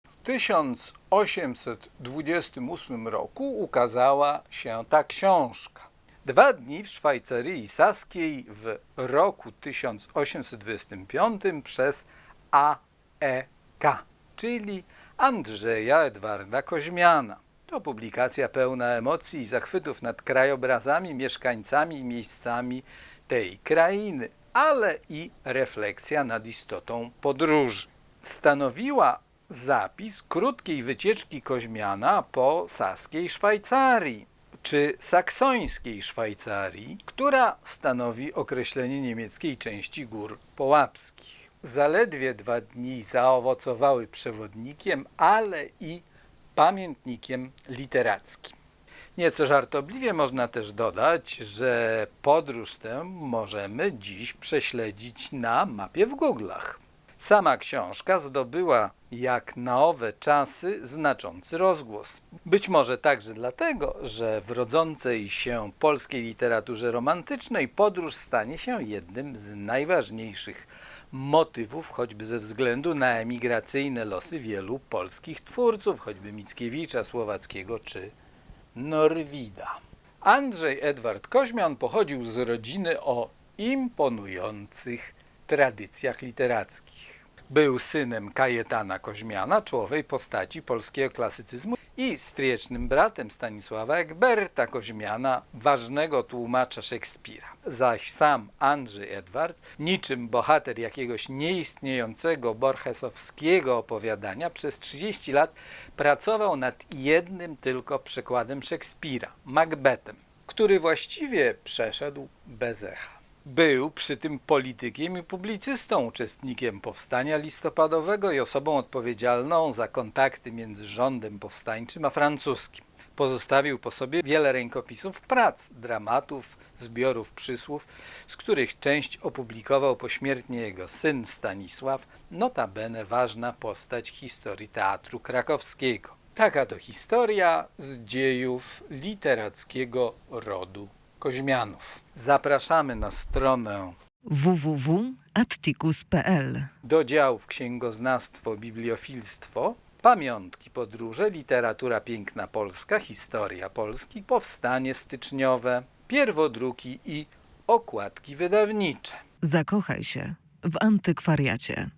W 1828 roku ukazała się ta książka. 2 dni w Szwajcarii Saskiej w roku 1825 przez A.E.K., czyli Andrzeja Edwarda Koźmiana. To publikacja pełna emocji i zachwytów nad krajobrazami, mieszkańcami i miejscami tej krainy, ale i refleksja nad istotą podróży. Stanowiła zapis krótkiej wycieczki Koźmiana po saskiej Szwajcarii, czy saksońskiej Szwajcarii, która stanowi określenie niemieckiej części gór połapskich. Zaledwie 2 dni zaowocowały przewodnikiem, ale i pamiętnikiem literackim. Nieco żartobliwie można też dodać, że podróż tę możemy dziś prześledzić na mapie w Google'ach. Sama książka zdobyła jak na owe czasy znaczący rozgłos. Być może także dlatego, że w rodzącej się polskiej literaturze romantycznej podróż stanie się jednym z najważniejszych motywów, choćby ze względu na emigracyjne losy wielu polskich twórców, choćby Mickiewicza, Słowackiego czy Norwida. Andrzej Edward Koźmian pochodził z rodziny o imponujących tradycjach literackich. Był synem Kajetana Koźmiana, czołowej postaci polskiego klasycyzmu, i striecznym bratem Stanisława Egberta Koźmiana, ważnego tłumacza Szekspira. Zaś sam Andrzej Edward, niczym bohater jakiegoś nieistniejącego borgesowskiego opowiadania, przez 30 lat pracował nad jednym tylko przekładem Szekspira, Macbethem, który właściwie przeszedł bez echa. Był przy tym politykiem i publicystą, uczestnikiem powstania listopadowego i osobą odpowiedzialną za kontakty między rządem powstańczym a francuskim. Pozostawił po sobie wiele rękopisów prac, dramatów, zbiorów przysłów, z których część opublikował pośmiertnie jego syn Stanisław, notabene ważna postać historii teatru krakowskiego. Taka to historia z dziejów literackiego rodu Koźmianów. Zapraszamy na stronę www.atticus.pl do działów księgoznawstwo, bibliofilstwo, pamiątki, podróże, literatura piękna polska, historia Polski, powstanie styczniowe, pierwodruki i okładki wydawnicze. Zakochaj się w antykwariacie.